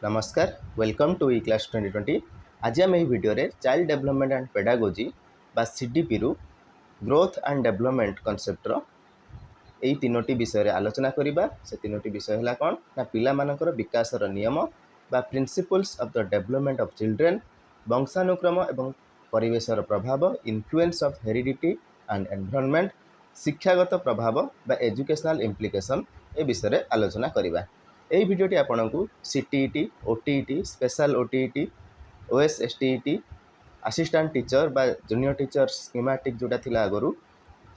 नमस्कार welcome to E class 2020। आज आम video child development and pedagogy बा सीडीपी रु ग्रोथ एंड डेवलपमेंट कॉन्सेप्टर यही तीनोटी विषय आलोचना करवा। से तीनोटी विषय है कौन ना पिला मानकर विकासर नियम बा principles of the development of children, वंशानुक्रम एवं परिवेशर प्रभाव, influence of heredity and environment, शिक्षागत प्रभाव बा एजुकेशनल इम्प्लिकेशन ए विषय आलोचना करवा। यही भिडियोटी आपन को CTET, OTET, special OTET, OSSTET, assistant teacher बा जूनियर टीचर स्कीमेटिक जोटा थिला आगरू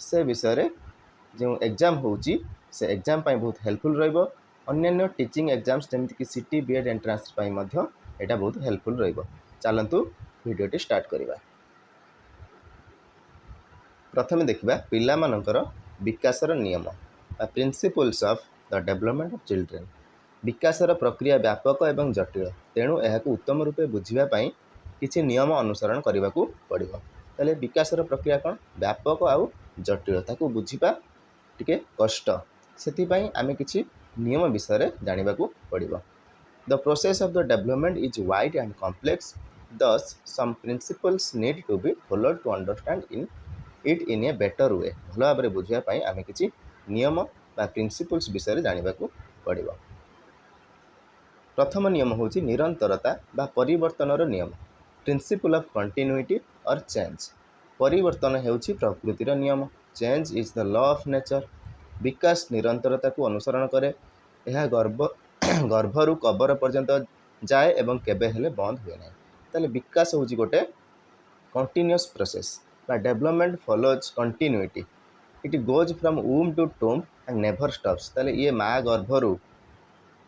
से विषय जो एग्जाम होची से एग्जाम पाई बहुत हेल्पफुल रहिबो। अन्य टीचिंग एग्जाम्स जमिति कि सीटी बीएड एंट्रांस पाई मध्य एटा बहुत हेल्पफुल रहिबो। चलंतु भिडियोटी स्टार्ट करिबा। प्रथमे देखिबा पिला मानकर विकासर नियम बा principles of the development of children. विकासर प्रक्रिया व्यापक एवं जटिल, तेणु यह उत्तम रूपे बुझापी किसी नियम अनुसरण करने को पड़ो। तेल विकासर प्रक्रिया कौन व्यापक आउ जटिल ताकू बुझा टिके कष्ट, से आम कि नियम विषय जानवा पड़ो। The process of the development is wide and complex, thus some principles need to be followed to understand in a better way. भल भाव बुझापी आम कि नियम बा प्रिंसिपल्स विषय जानवा पड़ो। प्रथम नियम हूँ निरंतरता बा परिवर्तनर नियम, प्रिंसिपल ऑफ कंटिन्यूटी और चेंज। परिवर्तन हेउछि प्रकृतिर नियम, change is the law of nature. विकास निरंतरता को अनुसरण करे, यह गर्भरु कबर पर्यंत जाए एवं केबे हेले बंद हुए ना। ताले विकास हूँ गोटे कंटिन्यूअस प्रोसेस बा development follows continuity. It goes from womb to tomb and never stops. ताले ये माँ गर्भरु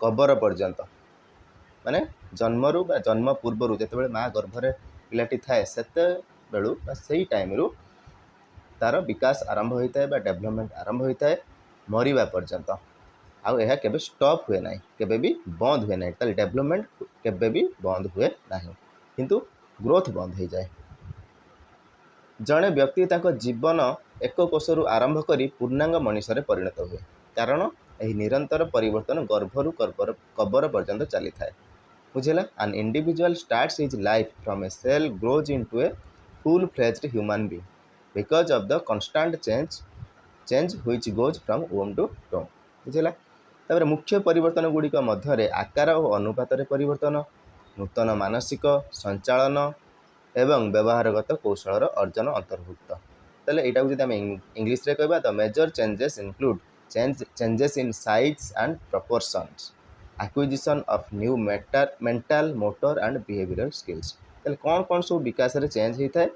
कबर पर्यंत माने जन्मरू बा जन्म पूर्वर जिते माँ गर्भरे पिलाटी थाए से से टाइम रु तार विकास आरंभ होता है बा डेवलपमेंट आरंभ होता है मरिबा पर्यंत। आउ यह केबे स्टॉप हुए ना, केबे भी बंद हुए ना। ताले डेवलपमेंट केबे भी बंद हुए ना, किंतु ग्रोथ बंद हो जाए। जड़े व्यक्ति ताको जीवन एक कोषरु आरंभ करी पूर्णांग मनीषरे परिणत हुए, कारण यह निरंतर परिवर्तन गर्भरु कबर पर्यंत चली थाए। बुझेला। An individual starts his life from a cell grows into a full fledged human being because of the constant change which goes from womb to tomb. बुझेला। तापर मुख्य परिवर्तन गुड़िक मध्य आकार और अनुपात परिवर्तन, नूतन मानसिक संचालन एवं व्यवहारगत कौशल अर्जन अंतर्भुक्त। तेल यहाँ जब इंग्लिश रे कहबा तो major changes include changes in size and proportions, acquisition of new mental motor and behavioral skills। तेल कौन कौन सब विकास रे चेंज होता है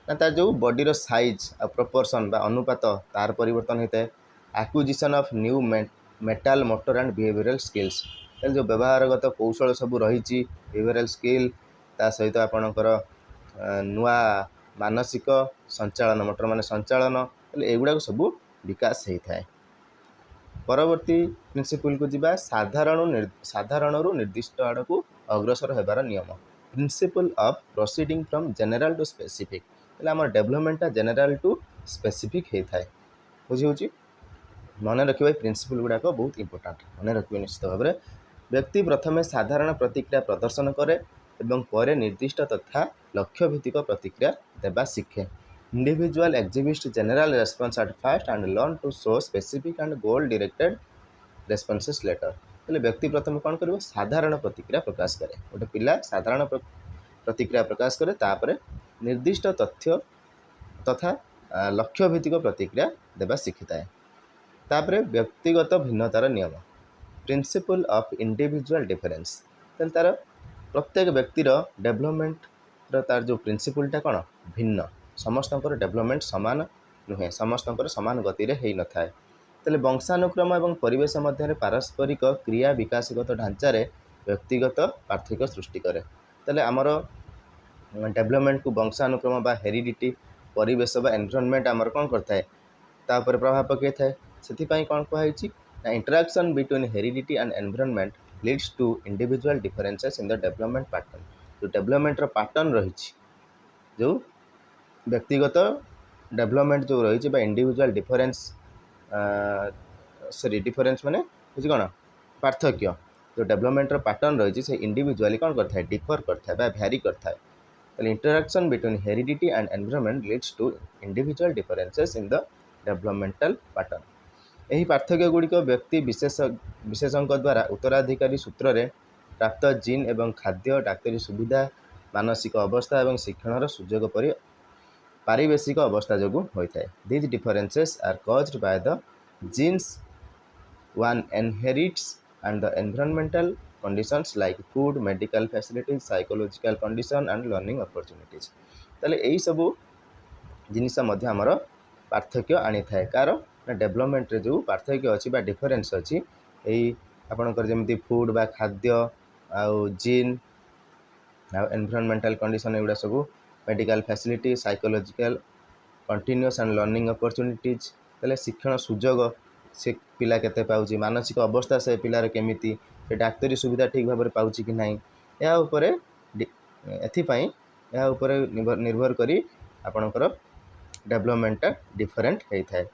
ना, तार जो बॉडी साइज आ प्रपोर्शन बा अनुपात तार परिवर्तन होता है। Acquisition of new mental motor and behavioural skills, तेल जो व्यवहारगत कौशल सब रही बिहेवियरल स्किल, ता सहित आपणकर नुआ मानसिक संचालन मोटर मान संचालन, एगुड़ा सब विकास होता है। परवर्ती प्रिंसिपल को जीवा साधारण निर्दिष्ट आड़ को अग्रसर होबार नियम, principle of proceeding from general to specific. आम डेवलपमेंट जनरल टू स्पेसिफिक होता है। बुझी मन रखिए प्रिंसिपल गुड़ाक बहुत इंपोर्टेंट, मन रखिए निश्चित भाव में। व्यक्ति प्रथमे साधारण प्रतिक्रिया प्रदर्शन करे एवं परे निर्दिष्ट तथा लक्ष्य भित्तिक प्रतिक्रिया देवा शिखे। Individual exhibits general response at first and learn to show specific and goal directed responses later। तेल व्यक्ति प्रथम कौन कर साधारण प्रतिक्रिया प्रकाश करे, गोटे पिला साधारण प्रतिक्रिया प्रकाश करे, तापर निर्दिष्ट तथ्य तथा लक्ष्य भित्तिक प्रतिक्रिया देवा शिखी थाए। तापर व्यक्तिगत भिन्नतार नियम, प्रिंसिपल ऑफ इंडिविजुअल डिफरेंस। तेल तार प्रत्येक व्यक्तिर डेवलपमेंट तार जो प्रिंसिपलटा कौन भिन्न, समस्तंकर डेवलपमेंट सामान नुहे, समस्तंकर सामान गति रे हेई न थाए। तेले वंशानुक्रम एवं परिवेश मध्य पारस्परिक क्रिया विकासगत ढांचा रे व्यक्तिगत पार्थक्य सृष्टि करे। तेले आमर डेवलपमेंट को वंशानुक्रम बा हेरिडिटी, परिवेश बा एनवायरनमेंट आमर कौन करथाए तापर प्रभाव पकै थाए। सेथिपाई कौन कहैछि ना interaction between heredity and environment leads to individual differences in the development pattern. जो डेवलपमेंट रो पैटर्न रही जो व्यक्तिगत डेवलपमेंट जो रही बा इंडिविजुअल डिफरेंस, सॉरी डिफरेंस माने बुझी कौन पार्थक्य, जो डेवलपमेंट पैटर्न रही है इंडिविजुअली कौन करता है डिफर करता है बा भ्यारी करता है interaction between heredity and environment leads to individual differences in the developmental pattern यही पार्थक्य गुड़िक व्यक्ति विशेषज्ञ द्वारा उत्तराधिकारी सूत्र में प्राप्त जीन एवं खाद्य डाक्तरी सुविधा मानसिक अवस्था और शिक्षण सुजोग पर पारिवेशिक अवस्था जो होता है these differences are caused by the genes one inherits and the environmental conditions like food, medical facilities, psychological condition and learning opportunities ताले यही सब जिनिस मध्य आमर पार्थक्य आनी थाए कार डेवलपमेंट रे जो पार्थक्य अच्छी बा डिफरेन्स अच्छी यही आपणकर जमी फूड बा खाद्य आउ जीन आउ एनवायरमेंटल कंडीशन एगुड़ा सब medical facility psychological continuous and learning opportunities ताले शिक्षण सुजोग से पिला केते पाउची मानसिक अवस्था से पिलार केमिति से डाक्तरी सुविधा ठीक भाव में पाउची कि नहीं या उपरे एथिपाई या उपरे निर्भर करी आपणकर डेवलपमेंट डिफरेंट होता है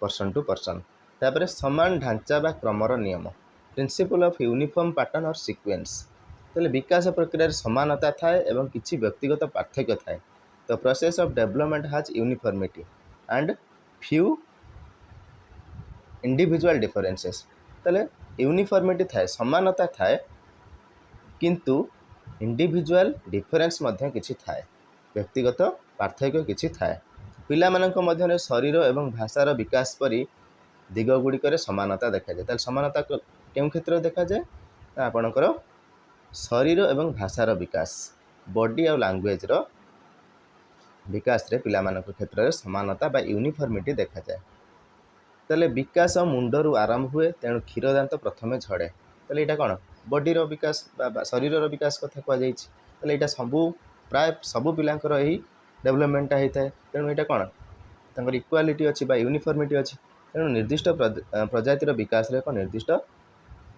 पर्सन टू पर्सन तापर समान ढांचा बा क्रमर नियम प्रिंसिपल ऑफ यूनिफॉर्म पैटर्न और सीक्वेंस ताले विकास प्रक्रिया समानता थाए एवं किछि व्यक्तिगत पार्थक्य थाए the process of development has uniformity and few individual differences ताले यूनिफॉर्मिटी थाए समानता थाए किंतु इंडिविजुअल डिफरेंस मध्य किछि थाए व्यक्तिगत पार्थक्य किछि थाए पिला मानक मध्य शरीर एवं भाषार विकास परी दिग गुड़िक समानता देखा जाए ताले समानता केउं क्षेत्र देखा जाए आपणकर शरीर एवं भाषार विकास बॉडी और लैंग्वेज रो विकास रे पिला मानक क्षेत्र में समानता बा यूनिफॉर्मिटी देखा जाए ताले विकास मुंडरू आरंभ हुए तेणु क्षीर दांत प्रथमे झड़े ताले यहाँ कौन बॉडीर विकास शरीर विकास कथा कहुई यहाँ सबू प्राय सबू पिलांकर यही डेवलपमेंट होता है तेणु यहाँ कौन तर इक्वालिटी अच्छी यूनिफॉर्मिटी अच्छी तेणु निर्दिष्ट प्रजातिर विकास एक निर्दिष्ट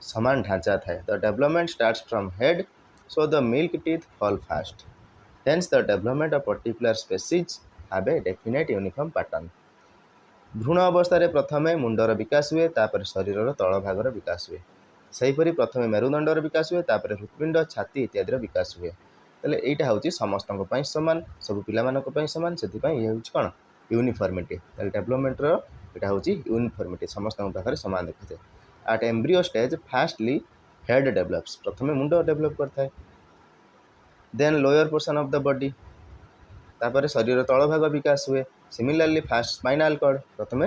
समान ढांचा थाए the development starts from head so the milk teeth fall fast hence the development of particular species have a definite uniform pattern भ्रूण अवस्था प्रथमे मुंडर विकास हुए तापर शरीर तल भागर विकास हुए सेहीपरि प्रथमे मेरुदंडर विकास हुए तापर हृत्पिंड छाती इत्यादि विकास हुए तेल यहाँ हूँ समस्त सामान सब पिला सामान से ये हूँ कौन यूनिफॉर्मिटी डेवलपमेंट यहाँ हूँ यूनिफॉर्मिटी समस्त पाखे सामान देखा जाए at embryo stage fastly head develops प्रथमे मुंड डेवलप करता है then lower portion of the body तापर शरीर तल भाग विकास हुए सिमिलरली फास्ट स्पाइनल कॉर्ड प्रथमे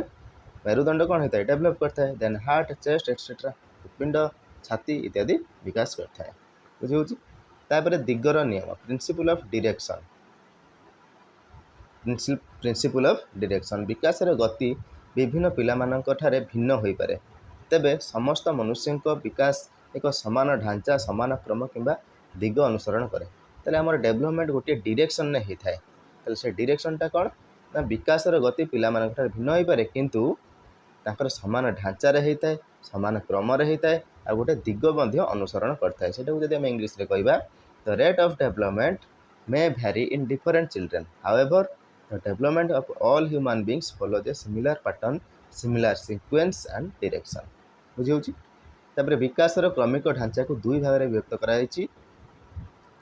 मेरुदंड कौन होता है डेवलप करता है देन हार्ट चेस्ट एक्सेट्रा हृत्पिंड छाती इत्यादि विकास करता है बुझे तापर दिगर नियम principle of direction principle of direction विकास गति विभिन्न पिलामानंकठारे भिन्न होई पारे तेबे समस्त मनुष्य विकास एक समान ढांचा समान क्रम किंबा दिग अनुसरण करे ताले हमर डेवलपमेंट गोटे डायरेक्शन ने होता है ताले से डायरेक्शनटा कौन ना विकास गति पिलामानंकठारे भिन्न होई पारे किंतु ताकर समान ढांचारे होता है समान क्रमरे होता है आ गोटे दिग मध्य अनुसरण करता है सेटा जदि हम इंग्लिश रे कहबा the rate of development may vary in different children however the development of all human beings follows a similar pattern similar sequence and direction बुझे तापर विकास क्रमिक ढांचा को दुई भाग में व्यक्त कराई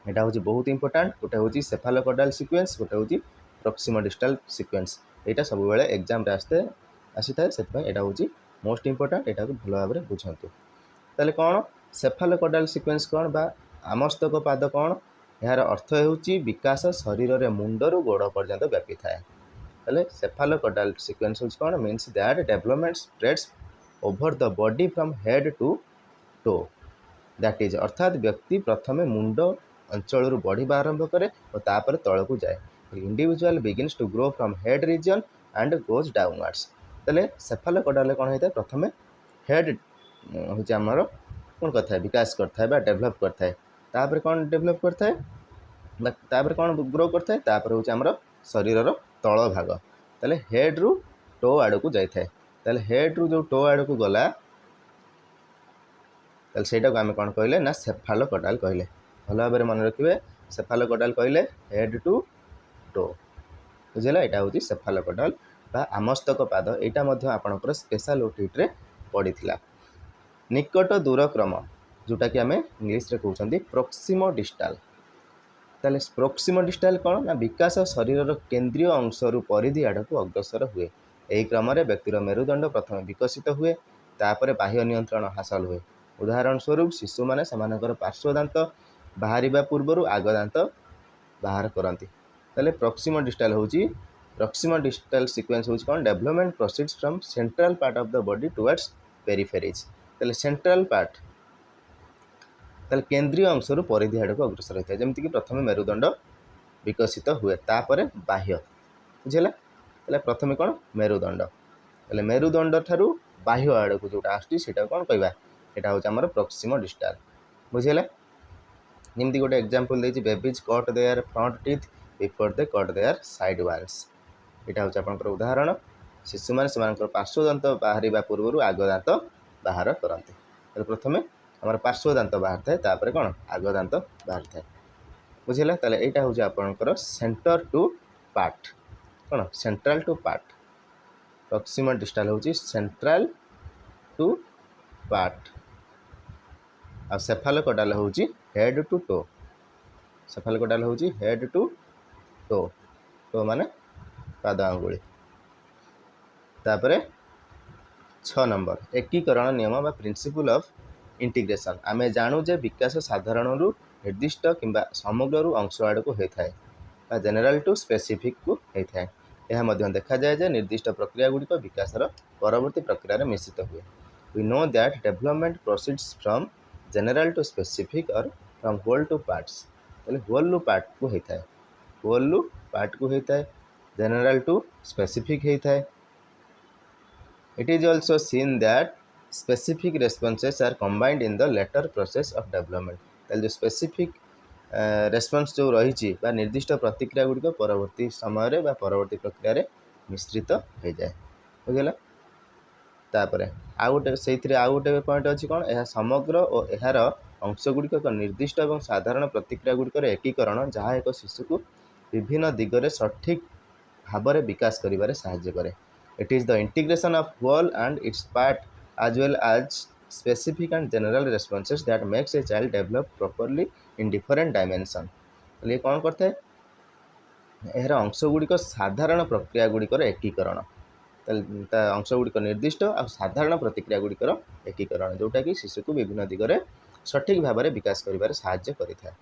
यहाँ हूँ बहुत इंपोर्टाट गोटे हूँ सेफालोकॉर्डाल सीक्वेंस गोटे हूँ प्रॉक्सिमोडिस्टल सीक्वेंस यहाँ सब बेले एग्जाम आसी था से यहाँ हूँ मोस्ट इंपोर्टाट यहाँ को भल भाव में बुझंतु ताले कौन सेफालोकॉर्डाल सीक्वेंस कौन बा आमस्तक पाद कौन यार अर्थ होउची विकास शरीर रे मुंडरू गोड़ पर्यंत व्यापी थाए ताले सेफालोकॉर्डाल सीक्वेंस होउची कौन means that development spreads over the body from head to toe that is अर्थात व्यक्ति प्रथमे मुंड अंचल बढ़िबा आरंभ करे और तापर तल को जाए individual begins to grow from head region and goes downwards ताले सेफालोकॉर्डाल कौन होता है प्रथमे हेड होउची हमर कौन करता है विकास करता है बा डेवलप करता है तापर कौन डेवलप करता है तापर कौन ग्रो करता है तापर हूँ आमर शरीर तल भाग ताले हेड रु टो आड़ को जाए ताले हेड रु जो टो आड़ को गला ताले सेटा को आम कौन कहले ना सेफालोकॉर्डाल कहले भल भाव में मन रखिए सेफालोकॉर्डाल कहले हेड टू टो बुझेगा यहाँ हूँ सेफालोकॉर्डाल बा आमस्तक पाद यहाँ आपणकर स्पेशल ओटीटी रे पड़ी निकट दूर क्रम जोटा कि आम इंग्लीश कहते प्रोक्सिमो डिस्टाल। ताले प्रोक्सिमो डिस्टाल कौन ना विकास शरीर केंद्रीय अंशर परिधि आड़ को अग्रसर हुए। यही क्रम व्यक्तिर मेरुदंड प्रथम विकसित हुए, तापर बाह्य नियंत्रण हासिल हुए। उदाहरण स्वरूप शिशु मैंने से पार्श्वदात बाहर पूर्व आग दात बाहर करती। ताले प्रोक्सिमो डिस्टाल होची प्रोक्सिमो डिस्टाल सीक्वेंस होची कौन development proceeds from central part of the body towards peripheries. ताले सेंट्रल पार्ट ताले केंद्रीय अंशर परिधि आड़ को अग्रसर होता है। जमीक प्रथम मेरुदंड विकसित हुए, तापर बाह्य बुझेगा। ताले प्रथम कौन मेरुदंड, ताले मेरुदंड ठारू बाह्य आड़ को जोटा आसटा कौन कहवा यहाँ हूँ आम प्रोक्सिमो डिस्टाल बुझेगा। जमी गोटे एग्जांपल देती babies cut their front teeth before they cut their side walls. यहाँ हूँ आप उदाहरण शिशु मैंने पार्श्वदात बाहर पूर्व आग दात बाहर करते। प्रथम आम पार्श्वदात बाहर थाए, तापर कौन आग दात बाहर थाए बुझेगा। ताले यहाँ हूँ आपंकर सेंटर टू पार्ट कौन सेंट्रल टू पार्ट। प्रोक्सिमो डिस्टाल हूँ सेंट्रल टू पार्ट। आ सेफालोकोडाल हूँ हेड टू टो। सेफालोकोडाल हूँ हेड टू टो, टो माने पाद आंगुली। तापर 6 नंबर एकीकरण नियम बा प्रिंसिपल ऑफ इंटीग्रेशन। आमे जानू जे विकास साधारण निर्दिष्ट किंबा समग्र अंश आड़ को होता है, जेनेराल टू स्पेसिफिक को होता है। यह देखा जाए जे निर्दिष्ट प्रक्रिया गुड़िक विकास परवर्ती प्रक्रिया मिश्रित हुए। We know that development proceeds from general to specific और from whole to parts. Whole to part को होता है, होल टू पार्ट को होता है, जेनेराल टू स्पेसिफिक होता है। It is also seen that specific responses are combined in the later process of development। जो स्पेसिफिक रेस्पॉन्स जो रही निर्दिष्ट प्रतिक्रिया गुड़िक परवर्ती समय परवर्ती प्रक्रिया रे मिश्रित हो जाए बुझेगा। तापर आउ गोटे से आउ गोटे पॉइंट अच्छी कौन यह समग्र और यार अंश गुड़िक एक निर्दिष्ट और साधारण प्रतिक्रिया गुड़िकर एकीकरण जहाँ एक शिशु को विभिन्न दिगरे सठिक भाव में विकास करिबारे सहाय्य करे। It is the integration of whole and its part as well as specific and general responses that makes a child develop properly in different dimension। ये कौन करता है यार अंश गुड़िक साधारण प्रक्रिया गुड़िकर एकीकरण, अंश गुड़िक निर्दिष्ट और साधारण प्रतिक्रिया गुड़िकर एकीकरण जोटा कि शिशु को विभिन्न दिगरे सठिक भाव में विकास करिबारे सहाय्य करिଥାଏ।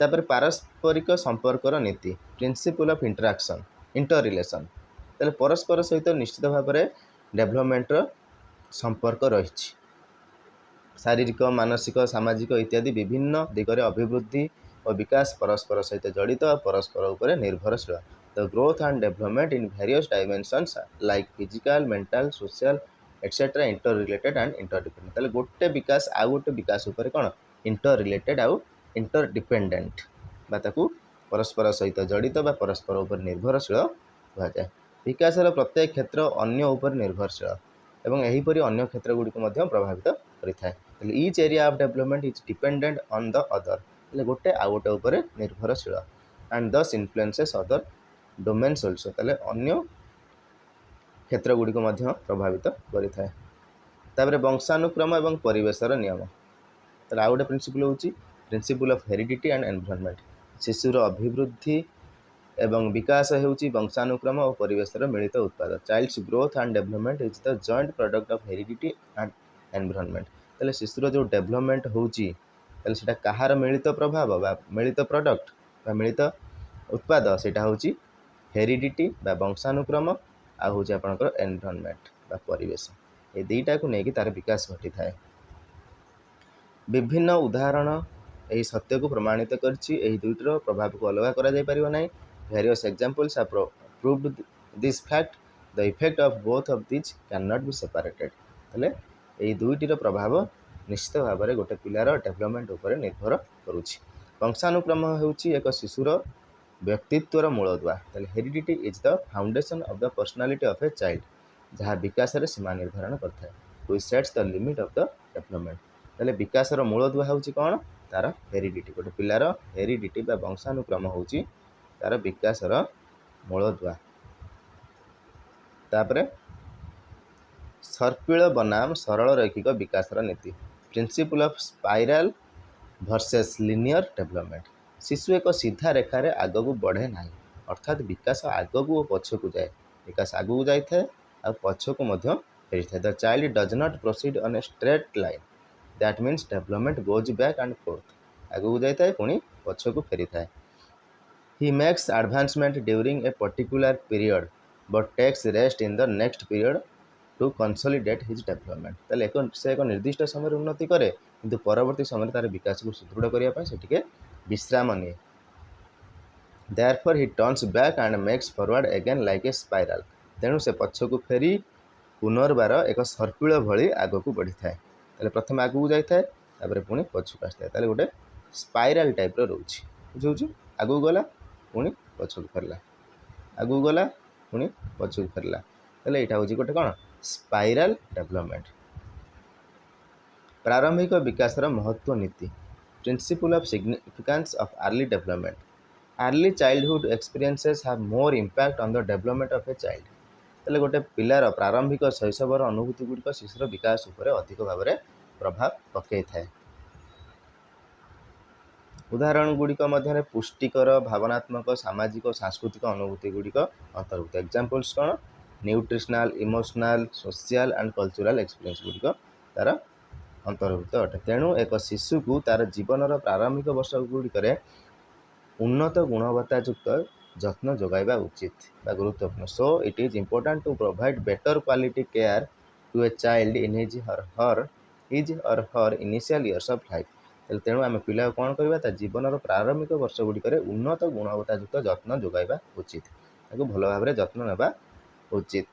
तापर पारस्परिक संपर्कर नीति principle of interaction inter relation. ताले परस्पर सहित निश्चित भाव में डेवलपमेंट संपर्क रही। शारीरिक मानसिक सामाजिक इत्यादि विभिन्न दिगरे अभिवृद्धि और विकास परस्पर सहित जड़ित और परस्पर उपर निर्भरशील। The growth and development in various dimensions like physical mental social etcetera inter related and interdependent. ताले गोटे विकास आ गोटे विकास उपर कौन इंटर रिलेटेड आउ इंटरडिपेंडेंट बाताकू परस्पर सहित जड़ित बा परस्पर उपर निर्भरशील कहुए। विकासर प्रत्येक क्षेत्र अन्य उपर निर्भरशील एवं एहीपरि अन्य क्षेत्र गुड़िक प्रभावित करिଥାଏ। Each area of development is dependent on the other. गोटे आ गोटे उपर निर्भरशील and thus influences other domains also. अन्य क्षेत्र गुड़िक प्रभावित करिଥାଏ। तापर वंशानुक्रम एवं परिवेशर नियम। आ गोटे प्रिंसिपल हूँ principle of heredity and environment. शिशुर अभिवृद्धि एवं विकास होउची वंशानुक्रम और परिवेशर मिलित उत्पाद। Child's growth and development is the joint product of heredity and environment. ताले शिशुर जो डेवलपमेंट होउची ताले सेटा कहार मिलित प्रभाव बा मिलित प्रोडक्ट बा मिलित उत्पाद सेटा होउची हेरिडिटी बा वंशानुक्रम आ होउची आपनकर एनवायरनमेंट बा परिवेश। ए दुईटा को लेकिन तार विकास घटी थाए। विभिन्न उदाहरण यही सत्य को प्रमाणित करछि। एही दुईटर प्रभाव को अलग करा जाय परिबो नाही। Various examples have proved this fact. The effect of both of these cannot be separated। ताले एही दुईटर प्रभाव निश्चित भाव में गोटे पिलार डेवलपमेंट उपर निर्भर करुछि। वंशानुक्रम होउछि एक शिशुर व्यक्तित्वर मूलदुआ। ताले heredity is the foundation of the personality of a child जहाँ विकास रे सीमा निर्धारण करथाय। Which sets the limit of the development. ताले विकासर मूलदुआ होउछि कोन तार हेरिडिटी। गोटे पिलार हेरिडिटी बा वंशानुक्रम होउछि तार विकासर मूलदुआ। तापरे सर्पिल बनाम सरल रैखिक विकासर नीति। Principle of spiral versus linear development. शिशु एक सीधा रेखार आग को बढ़े ना, अर्थात विकास आग को पछ को जाए, विकास आग को जाए आ पछ को फेरी था। The child does not proceed on a straight line, that means development goes back and forth, आग को जाए पुणी पछ को फेरी था। He makes advancement during a particular period but takes rest in the next period to consolidate his development. ताले से एक निर्दिष्ट समय उन्नति करे किंतु परवर्ती समय तार विकास को सुदृढ़ करने से टिके विश्राम निए। Therefore he turns back and makes forward again like a spiral. तेणु से पछ को फेरी पुनर्बार एक सर्पिल भली आग को बढ़ी थाए। ताले प्रथम आग को जाए पुणी पछ को आसता है, गोटे स्पाइराल टाइप रोचे, बुझे आग को गला पुणी पछ को फेरला, आग को गला पुणी पछ को फेरला। ताले यहाँ हूँ गोटे कौन स्पाइराल डेवलपमेंट। प्रारंभिक विकासर महत्व नीति, principle of significance of early development. Early childhood experiences have more impact on the development of a child. ताले गोटे पिलार प्रारंभिक शैशवर अनुभूति गुड़िक शिशुर विकास उपरे अधिक भाव में प्रभाव पकई थाए। उदाहरण गुड़िक मध्य पुष्टिकर भावनात्मक सामाजिक और सांस्कृतिक अनुभूति गुड़िक अंतर्भुक्त। एग्जांपल्स कौन nutritional emotional social and cultural experience गुड़िक तार अंतर्भुक्त अटे। तेणु एक शिशु को तार जीवन प्रारंभिक वर्ष गुड़िक उन्नत गुणवत्तायुक्त जत्न जोगाइबा उचित बा गुरुत्वपूर्ण। So it is important to provide better quality care to a child in his or her initial years of life. तेणु आम पिला कौन करवा जीवन प्रारंभिक वर्ष गुड़िक उन्नत गुणवत्तायुक्त जत्न जोगाइबा उचित, भल भाव में जत्न नेबा उचित।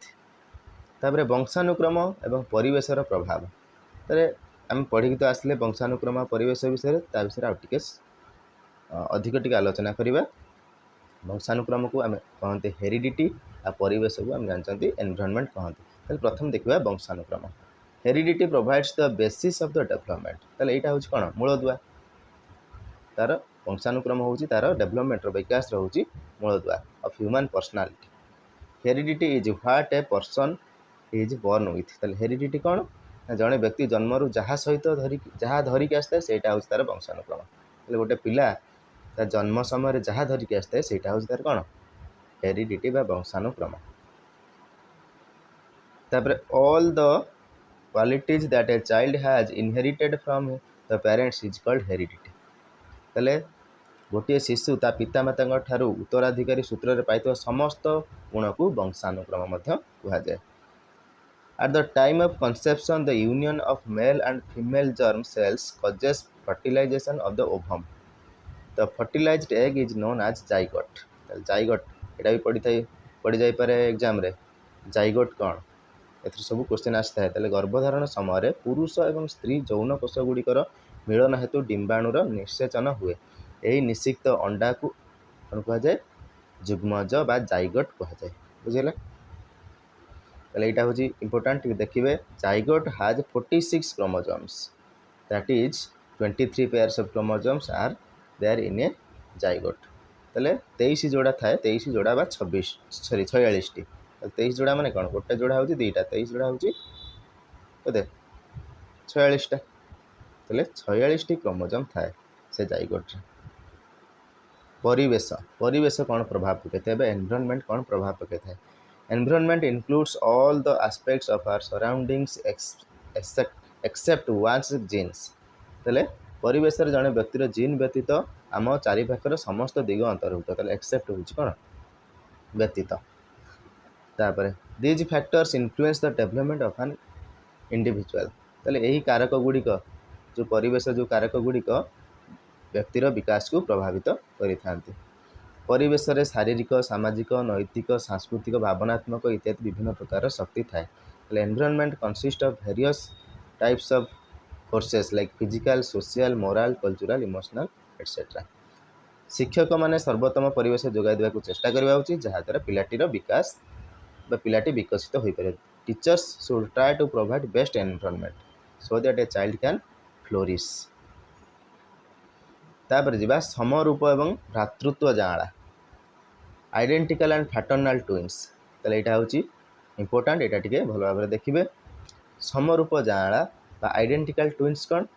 तापर वंशानुक्रम एवं परिवेशर प्रभाव। आम पढ़ी तो आसले वंशानुक्रम परिवेश विषय आउटे अधिक टी आलोचना करवा। वंशानुक्रम को आम कहते हेरिडिटी आ परिवेश को आम जानते एनवायरनमेंट कहते। प्रथम देखा वंशानुक्रम। Heredity provides the basis of the development. ताले एटा होची कोन मूलदुआ, तार वंशानुक्रम होची तार डेवलपमेंट विकास होची मूलदुआ of human personality. Heredity is what a person is born with. ताले हेरिडिटी कोन जड़े व्यक्ति जन्मरू जहाँ सहित जहाँ धरिकी आसता है सेटा होची तार वंशानुक्रम। ताले गोटे पिला तार जन्म समय जहाँ धरिकी आसता है सेटा होची तार कोन हेरिडिटी बा वंशानुक्रम। तापर all the qualities that a child has inherited from the parents is called heredity. ताले गोटे शिशु ता पितामाता ठारू उत्तराधिकारी सूत्र में पाई समस्त गुण को वंशानुक्रम कहा जाए। At the time of conception, the union of male and female germ cells causes fertilization of the ovum. The fertilized egg is known as zygote. Zygote एटा भी पढ़ी जाई पारे एग्जाम रे। जाइगोट कौन एथर सब क्वेश्चन आसता है। ताले गर्भधारण समय पुरुष एवं स्त्री यौन कोष गुड़िकर मिलन हेतु डिंबाणुर निषेचन हुए। यही निषिक्त अंडा को कौन कहा जाए जुग्मज बा जाइगोट कहा जाए, बुझेगा। यहाँ हूँ इम्पोर्टाट देखिए zygote has 46 chromosomes, that is 23 pairs of chromosomes are there in a zygote. ताले 23 जोड़ा थाए, 23 जोड़ा बा 46 टी। 23 जोड़ा माने कौन गोटे जोड़ा हूँ दुईटा, 23 जोड़ा हूँ कदे 46 टा। ताले 46 टी क्रोमोसोम थाए से जाइगोट। परिवेश परिवेश कौन प्रभाव पकई था, एनवायरनमेंट कौन प्रभाव पकई था। Environment includes all the aspects of our surroundings except one's genes। ताले परिवेश जड़े व्यक्तिर जीन व्यतीत आम चारिपाखर समस्त दिग अंतर्भुक्त। ताले एक्सेप्ट होची कोन व्यतीत। तापर these factors influence the development of an individual। ताले यही कारक गुड़िक जो परिवेश जो कारक गुड़िक व्यक्तिर विकास को प्रभावित करिथांती। परिवेश रे शारीरिक सामाजिक नैतिक सांस्कृतिक भावनात्मक इत्यादि विभिन्न प्रकार शक्ति थाए। Environment consist of various types of forces like physical social moral cultural emotional etcetera. शिक्षक माने सर्वोत्तम परिवेश जोगाई देवाक चेष्टा करबा उचित जहाँ द्वारा पिलाटीर विकास बा पिलाटी विकसित हो पारे। Teachers should try to provide best environment so that a child can flourish. तापर जीवा समरूप एवं भ्रातृत्व जाँला आइडेंटिकल एंड फैटर्नल ट्विन्स। ताले यहाँ हूँ इम्पोर्टाट, यहाँ टे भल भाव में देखिए। समरूप जाँला आइडेंटिकल ट्विन्स कौन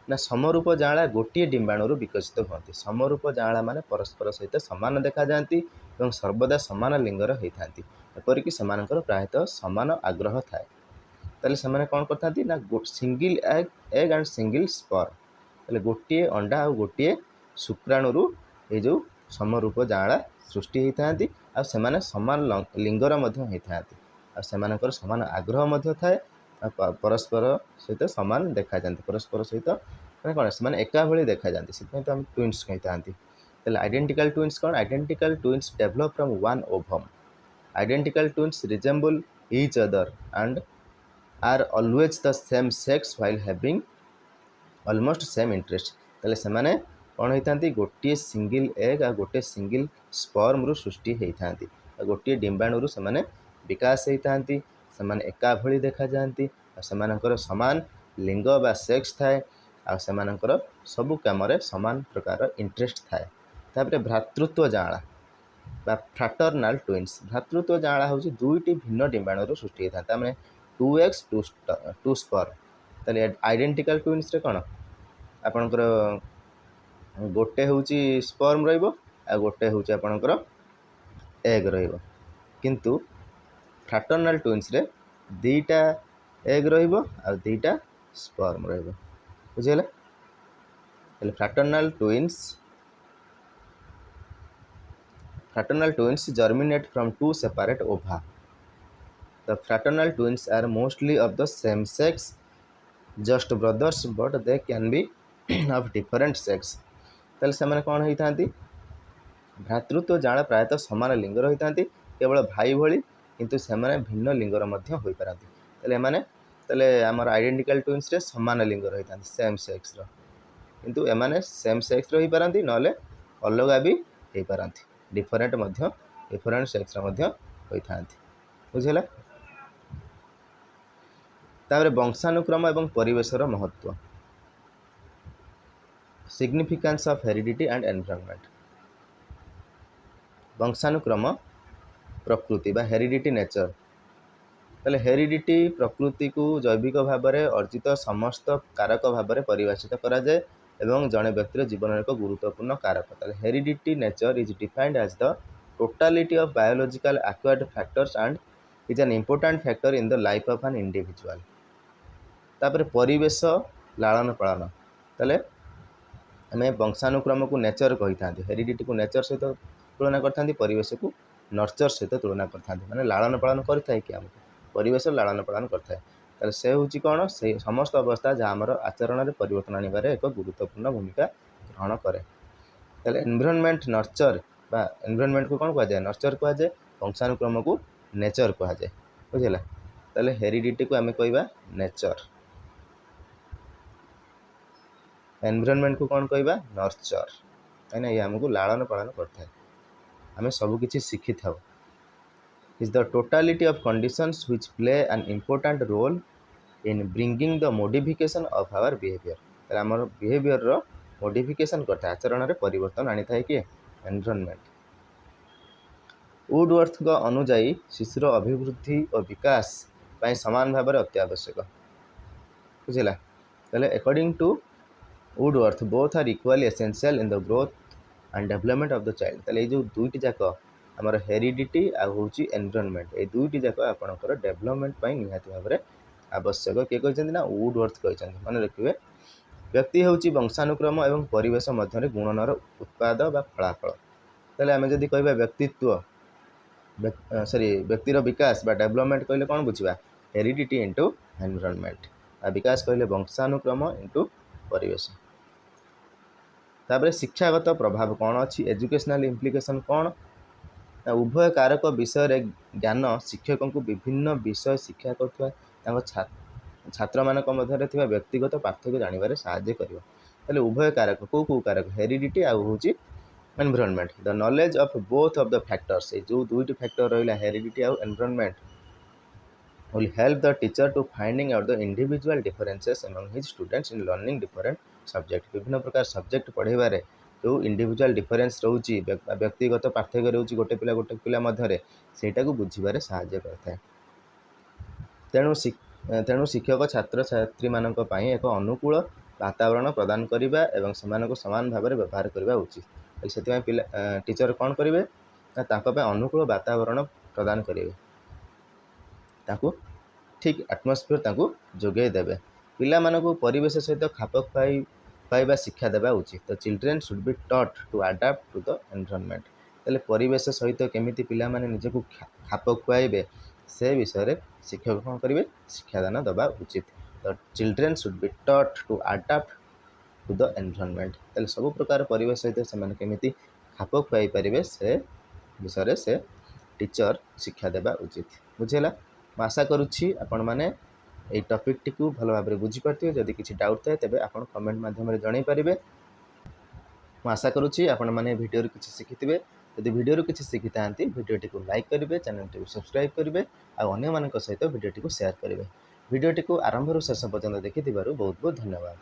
ना समरूप जाँला गोटे डिम्बाणु विकसित होती। समरूप जाँला माने परस्पर सहित सामान देखा जाती और सर्वदा सामान लिंगर होता है। एपरिक से प्रायतः सामान आग्रह थाए। ताले से कौन करता ना single egg and single sperm, ताले गोटे अंडा और गोटे शुक्राणु ये जो समरूप जाँला सृष्टि होता है और से सामान लिंगर होता है और से सामान आग्रह थाए। परस्पर सहित सामान देखा जाती, परस्पर सहित मैंने कौन से एका भली देखा जाती से तो हम ट्विन्स कही था। आइडेंटिकल ट्विन्स कौन identical twins develop from one ovum. Identical twins resemble each other and are always the same sex while having almost same interest. ताले से माने कौन होता गोटे सिंगल एग आ गोटे सिंगल स्पर्म रु सृष्टि होता है। गोटे डिम्बाणु से विकास होता है, से एका भली देखा जाती और सामान लिंग बा सेक्स थाए आ सेमानकर सबु काम सामान प्रकार इंटरेस्ट थाए। तापर भ्रातृत्व जाँला बा फ्राटर्नाल ट्विन्स। भ्रातृत्व जाँला हूँ दुईटी भिन्न डिम्बाणु सृष्टि होता है, 2x 2 स्पर्म। ताले आइडेंटिकल ट्विन्स रे कौन आपणकर गोटे हूँ स्पर्म रहिबो आ गोटे हूँ आपणकर एग रहिबो, किंतु फ्राटर्नाल ट्विन्स रे दीटा एग रहिबो आ दीटा स्पर्म रहिबो। बुझिगला। फ्राटर्नाल twins germinate from two separate ova. The fraternal twins are mostly of the same sex, just brothers, but they can be of different sex. ताले से कौन होता भ्रातृत्व जाँला प्रायतः सामान लिंग रही था, केवल भाई भली, किंतु से भिन्न लिंगर हो पारती। ताले आमर आइडेंटिकल ट्विन्स रे सामान लिंग रही था, सेम सेक्स रो, किंतु एमाने सेम सेक्स रो ही पारती नले अलग भी हो पारती, डिफरेंट डिफरेंट सेक्स रो होता है। बुझेगा। तापर वंशानुक्रम एवं परिवेशर महत्व, significance of heredity and environment. वंशानुक्रम प्रकृति बा हेरिडिटी नेचर। ताले हेरिडिटी प्रकृति को जैविक भाव में अर्जित समस्त कारक भाव में परिभाषित करा जाए एवं जड़े व्यक्तिर जीवन एक गुरुत्वपूर्ण कारक। ताले heredity nature is defined as the totality of biological acquired factors and is an important factor in the life of an individual. तापर परिवेश लालन पालन। ताले आम वंशानुक्रम को नेचर कही था, हेरिडिटी को नेचर सहित तुलना करता, परिवेश को नर्चर सहित तुलना करता, माने लालन पालन करता है कि आम परिवेश लालन पालन करता है। से हूँ कौन से समस्त अवस्था जहाँ आमर आचरण में परिवर्तन आने एक गुरुत्वपूर्ण भूमिका ग्रहण करे। एनवायरनमेंट नर्चर बा एनवायरनमेंट को कौन कहुए नर्चर कहुए, वंशानुक्रम को नेचर कहुए। बुझेगा। ताले हेरिडिटी को आम कहवा नेचर, एनवायरनमेंट को कौन कहवा नर्चर, कहीं ये आमको लालन पालन करता है, आम सबकि शिखी था। Is the totality of conditions which play an important role in bringing the modification of our behaviour. आमर बिहेवियर रो मॉडिफिकेशन करता है, आचरण में परिवर्तन आनी था कि एनवायरनमेंट। वुडवर्थ का अनुजाई शिशुर अभिवृद्धि और विकास पाई समान भाव में अत्यावश्यक। बुझेगा। ताले according to Woodworth both are equally essential in the growth and development of the child. ताले जो दुईटी जाक आमर हेरिडिटी आ होची एनवायरनमेंट, ये दुईटी जाक आपणकर डेवलपमेंट पाई निहाती भाव में आवश्यक। किए कहते ना वुडवर्थ कहते, मन रखिए व्यक्ति होची वंशानुक्रम एवं परिवेश मध्य गुणनर उत्पाद बा फलाफल। ताले आम जदि कहबा व्यक्तित्व व्यक्तिर विकास बा डेवलपमेंट कहले कौन बुझा हेरिडिटी इंटू एनवायरनमेंट, आ विकास कहले वंशानुक्रम इंटू परिवेश। तापर शिक्षागत प्रभाव कौन अच्छी, एजुकेशनल इम्प्लिकेशन कौन, उभय कारक विषय ज्ञान शिक्षकों को विभिन्न विषय शिक्षा कर छात्र मान मध्य व्यक्तिगत पार्थक्य जानवर साहाय्य कर। उभय कारक कौ कारक हेरिडिटी आउ environment. The knowledge of both of the factors, जो दुईटी फैक्टर रहा हेरिडिटी आउ environment will help the teacher to finding out the individual differences among his students in learning different subject। विभिन्न प्रकार सब्जेक्ट पढ़ेबारे जो इंडिविजुअल डिफरेंस रोची व्यक्तिगत पार्थक्य रोची गोटे पिला मध्य सेटा को बुझीबारे साहाय्य करता है। तेणु ତେଣୁ ଶିକ୍ଷକ ଛାତ୍ରଛାତ୍ରୀମାନଙ୍କ ପାଇଁ ଏକ ଅନୁକୂଳ ବାତାବରଣ ପ୍ରଦାନ କରିବା ଏବଂ ସେମାନଙ୍କୁ ସମାନ ଭାବରେ ବ୍ୟବହାର କରିବା ଉଚିତ। ସେଥିପାଇଁ ଟିଚର କ'ଣ କରିବେ ନା ତାଙ୍କ ପାଇଁ ଅନୁକୂଳ ବାତାବରଣ ପ୍ରଦାନ କରିବେ, ତାଙ୍କୁ ଠିକ୍ ଆଟମସ୍ଫିୟର ତାଙ୍କୁ ଯୋଗାଇ ଦେବେ। ପିଲାମାନଙ୍କୁ ପରିବେଶ ସହିତ ଖାପ ପାଇବା ଶିକ୍ଷା ଦେବା ଉଚିତ। ତ children should be taught to adapt to the environment. ତାହେଲେ ପରିବେଶ ସହିତ କେମିତି ପିଲାମାନେ ନିଜକୁ ଖାପ ଖୁଆଇବେ ସେ ବିଷୟରେ ଶିକ୍ଷକ କ'ଣ କରିବେ, ଶିକ୍ଷାଦାନ ଦେବା ଉଚିତ। ତ children should be taught to adapt to the environment. ତାହେଲେ ସବୁ ପ୍ରକାର ପରିବେଶ ସହିତ ସେମାନେ କେମିତି ଖାପ ଖୁଆଇ ପାରିବେ ସେ ବିଷୟରେ ସେ ଟିଚର ଶିକ୍ଷା ଦେବା ଉଚିତ। ବୁଝିଲା? ମୁଁ ଆଶା କରୁଛି ଆପଣମାନେ এই ଟପିକଟିକୁ ଭଲ ଭାବରେ ବୁଝିପାରିଥିବେ। ଯଦି କିଛି ଡାଉଟ୍ ଥାଏ ତେବେ ଆପଣ କମେଣ୍ଟ ମାଧ୍ୟମରେ ଜଣାଇ ପାରିବେ। ମୁଁ ଆଶା କରୁଛି ଆପଣମାନେ ଭିଡ଼ିଓରୁ କିଛି ଶିଖିଥିବେ। ଯଦି ଭିଡ଼ିଓରୁ କିଛି ଶିଖିଥାନ୍ତି ଭିଡ଼ିଓଟିକୁ ଲାଇକ୍ କରିବେ, ଚ୍ୟାନେଲଟିକୁ ସବସ୍କ୍ରାଇବ୍ କରିବେ ଆଉ ଅନ୍ୟମାନଙ୍କ ସହିତ ଭିଡ଼ିଓଟିକୁ ସେୟାର କରିବେ। ଭିଡ଼ିଓଟିକୁ ଆରମ୍ଭରୁ ଶେଷ ପର୍ଯ୍ୟନ୍ତ ଦେଖିଥିବାରୁ ବହୁତ ବହୁତ ଧନ୍ୟବାଦ।